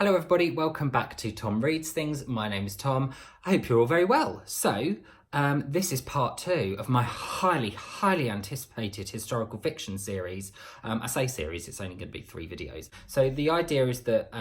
Hello everybody, welcome back to Tom Reads Things. My name is Tom. I hope you're all very well. So, this is part 2 of my highly anticipated historical fiction series. I say series, it's only going to be 3 videos. So the idea is that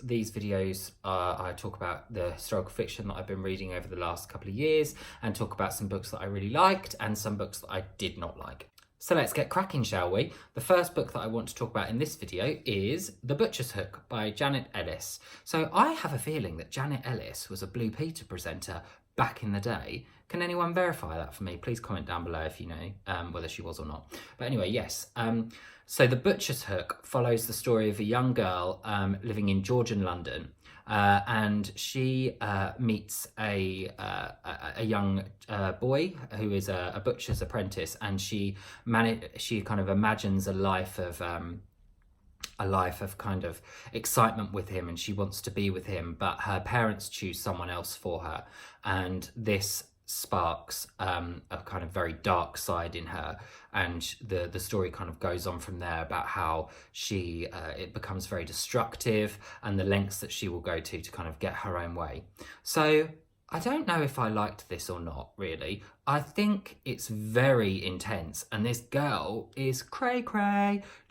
these videos I talk about the historical fiction that I've been reading over the last couple of years and talk about some books that I really liked and some books that I did not like. So let's get cracking, shall we? The first book that I want to talk about in this video is The Butcher's Hook by Janet Ellis. So I have a feeling that Janet Ellis was a Blue Peter presenter back in the day. Can anyone verify that for me? Please comment down below if you know whether she was or not. But anyway, yes. So The Butcher's Hook follows the story of a young girl living in Georgian London. And she meets a young boy who is a butcher's apprentice, and she kind of imagines a life of kind of excitement with him, and she wants to be with him, but her parents choose someone else for her, and this sparks a kind of very dark side in her, and the story kind of goes on from there about how she it becomes very destructive and the lengths that she will go to kind of get her own way. So I don't know if I liked this or not, really. I think it's very intense, and this girl is cray.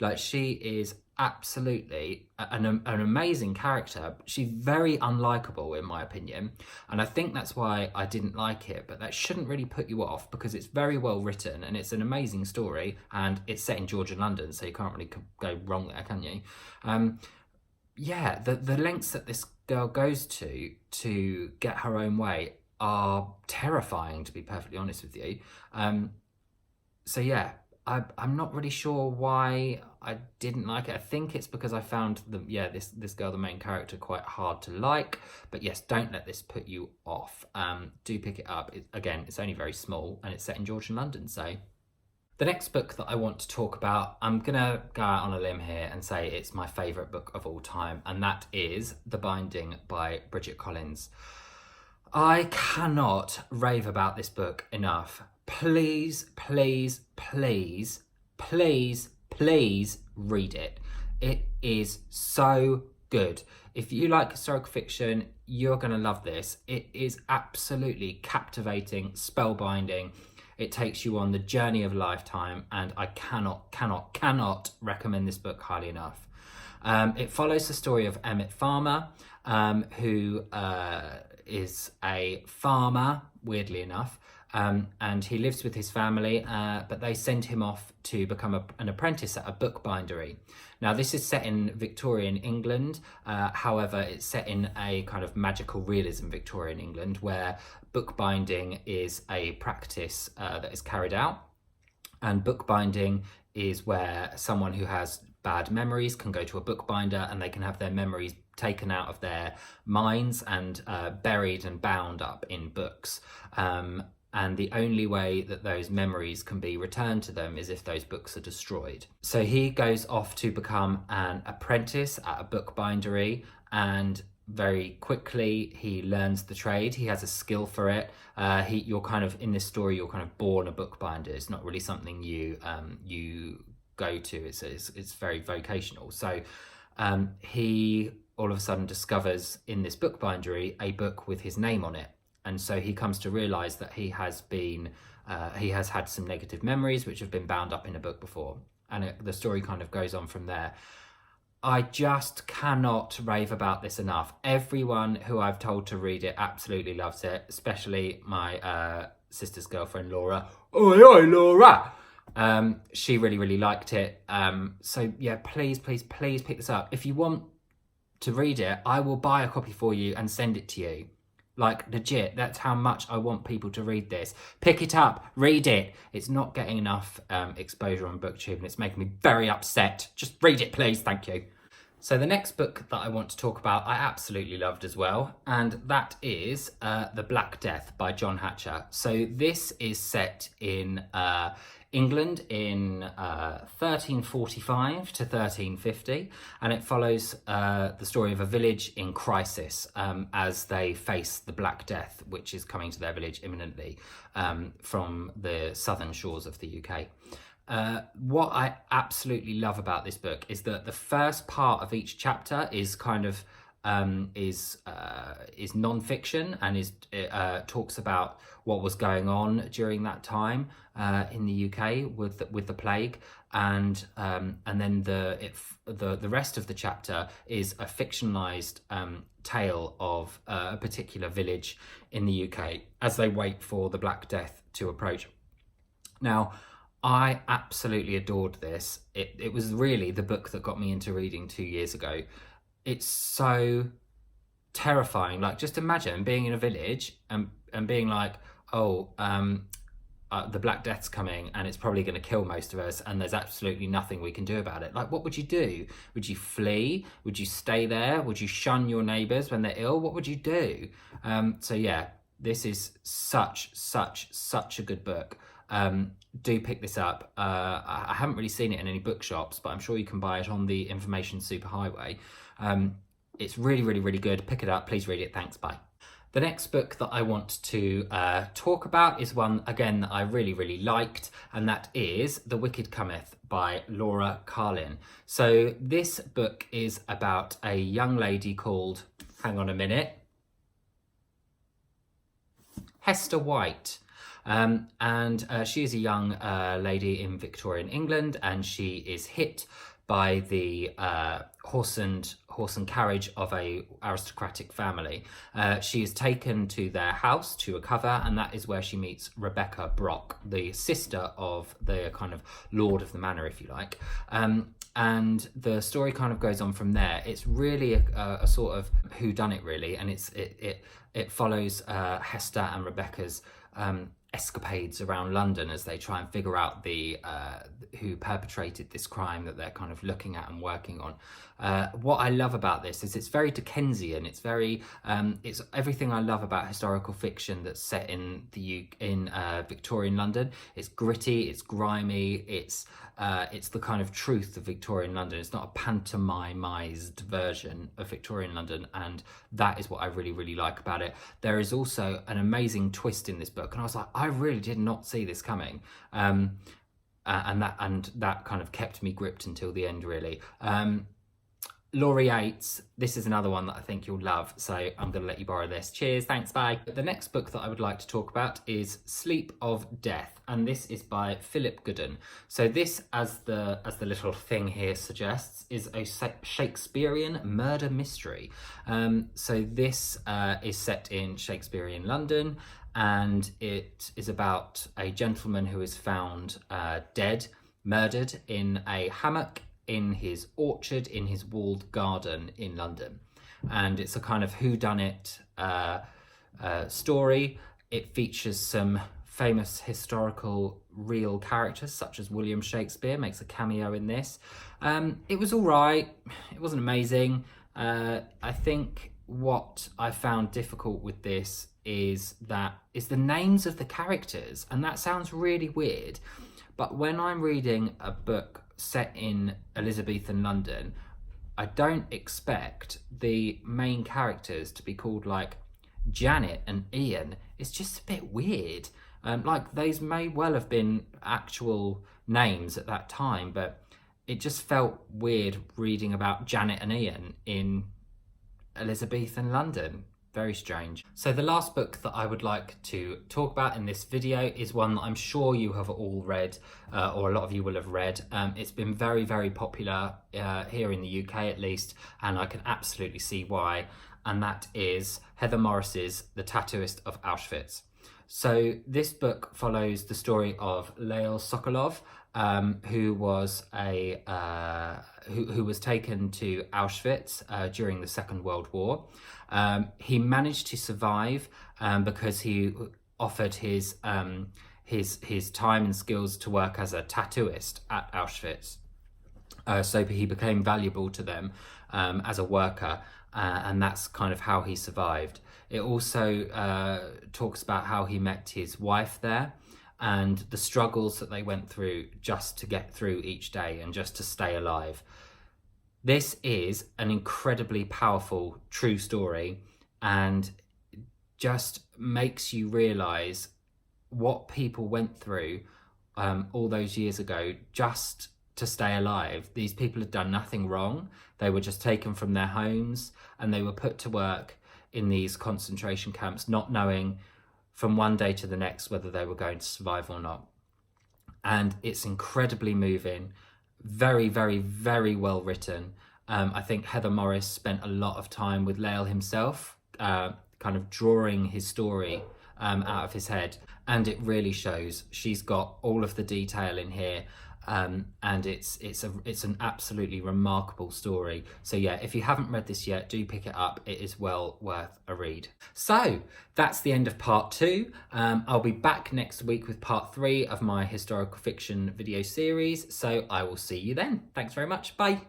Like, she is absolutely an amazing character. She's very unlikable in my opinion, and I think that's why I didn't like it, but that shouldn't really put you off because it's very well written and it's an amazing story, and it's set in Georgian London, so you can't really go wrong there, can you? Yeah, the lengths that this girl goes to get her own way are terrifying, to be perfectly honest with you. So yeah, I'm not really sure why I didn't like it. I think it's because I found this girl, the main character, quite hard to like. But yes, don't let this put you off. Do pick it up. Again, it's only very small and it's set in Georgian London. So the next book that I want to talk about, I'm gonna go out on a limb here and say it's my favourite book of all time, and that is The Binding by Bridget Collins. I cannot rave about this book enough. Please read it. It is so good. If you like historical fiction, you're going to love this. It is absolutely captivating, spellbinding. It takes you on the journey of a lifetime, and I cannot recommend this book highly enough. It follows the story of Emmett Farmer, who is a farmer, weirdly enough, and he lives with his family, but they send him off to become an apprentice at a bookbindery. Now, this is set in Victorian England. However, it's set in a kind of magical realism Victorian England, where bookbinding is a practice that is carried out. And bookbinding is where someone who has bad memories can go to a bookbinder, and they can have their memories taken out of their minds and buried and bound up in books. And the only way that those memories can be returned to them is if those books are destroyed. So he goes off to become an apprentice at a bookbindery, and very quickly he learns the trade. He has a skill for it. You're kind of, in this story, you're kind of born a bookbinder. It's not really something you go to. It's very vocational. So he all of a sudden discovers in this bookbindery a book with his name on it. And so he comes to realise that he has had some negative memories which have been bound up in a book before. And the story kind of goes on from there. I just cannot rave about this enough. Everyone who I've told to read it absolutely loves it, especially my sister's girlfriend, Laura. Oi, Laura! She really liked it. So yeah, please pick this up. If you want to read it, I will buy a copy for you and send it to you. Like, legit, that's how much I want people to read this. Pick it up, read it. It's not getting enough exposure on BookTube, and it's making me very upset. Just read it, please, thank you. So the next book that I want to talk about, I absolutely loved as well, and that is The Black Death by John Hatcher. So this is set in England in 1345 to 1350, and it follows the story of a village in crisis as they face the Black Death, which is coming to their village imminently from the southern shores of the UK. What I absolutely love about this book is that the first part of each chapter is kind of is non-fiction and talks about what was going on during that time in the UK with the plague, and then the rest of the chapter is a fictionalized tale of a particular village in the UK as they wait for the Black Death to approach. Now, I absolutely adored this. It was really the book that got me into reading 2 years ago. It's so terrifying. Like, just imagine being in a village and being like, oh, the Black Death's coming and it's probably going to kill most of us and there's absolutely nothing we can do about it. Like, what would you do? Would you flee? Would you stay there? Would you shun your neighbours when they're ill? What would you do? So yeah, this is such a good book. Do pick this up. I haven't really seen it in any bookshops, but I'm sure you can buy it on the Information Superhighway. It's really good. Pick it up. Please read it. Thanks. Bye. The next book that I want to talk about is one, again, that I really liked, and that is The Wicked Comet by Laura Carlin. So this book is about a young lady called, hang on a minute, Hester White. And she is a young lady in Victorian England, and she is hit by the horse and carriage of a aristocratic family. She is taken to their house to recover, and that is where she meets Rebecca Brock, the sister of the kind of lord of the manor, if you like. And the story kind of goes on from there. It's really a sort of whodunit, really, and it follows Hester and Rebecca's escapades around London as they try and figure out who perpetrated this crime that they're kind of looking at and working on. What I love about this is it's very Dickensian. It's very it's everything I love about historical fiction that's set in Victorian London. It's gritty, it's grimy, it's the kind of truth of Victorian London. It's not a pantomimized version of Victorian London, and that is what I really like about it. There is also an amazing twist in this book, and I was like, I really did not see this coming, and that kind of kept me gripped until the end, really. Laurie Yates, this is another one that I think you'll love, so I'm going to let you borrow this. Cheers, thanks, bye. The next book that I would like to talk about is Sleep of Death, and this is by Philip Gooden. So this, as the little thing here suggests, is a Shakespearean murder mystery. So this is set in Shakespearean London, and it is about a gentleman who is found dead, murdered in a hammock in his orchard in his walled garden in London. And it's a kind of whodunit story. It features some famous historical real characters such as William Shakespeare, makes a cameo in this. It was all right. It wasn't amazing. I think what I found difficult with this is the names of the characters, and that sounds really weird. But when I'm reading a book set in Elizabethan London, I don't expect the main characters to be called like Janet and Ian. It's just a bit weird. Like, those may well have been actual names at that time, but it just felt weird reading about Janet and Ian in Elizabethan London. Very strange. So the last book that I would like to talk about in this video is one that I'm sure you have all read, or a lot of you will have read. It's been very popular here in the UK at least, and I can absolutely see why, and that is Heather Morris's The Tattooist of Auschwitz. So this book follows the story of Leil Sokolov, who was who was taken to Auschwitz during the Second World War. He managed to survive because he offered his time and skills to work as a tattooist at Auschwitz. So he became valuable to them as a worker, and that's kind of how he survived. It also talks about how he met his wife there and the struggles that they went through just to get through each day and just to stay alive. This is an incredibly powerful true story, and just makes you realise what people went through all those years ago just to stay alive. These people had done nothing wrong. They were just taken from their homes and they were put to work in these concentration camps, not knowing from one day to the next whether they were going to survive or not. And it's incredibly moving, very, very, very well written. I think Heather Morris spent a lot of time with Lael himself, kind of drawing his story out of his head, and it really shows. She's got all of the detail in here, and it's an absolutely remarkable story. So yeah, if you haven't read this yet, do pick it up. It is well worth a read. So that's the end of part 2. I'll be back next week with part 3 of my historical fiction video series, so I will see you then. Thanks very much. Bye.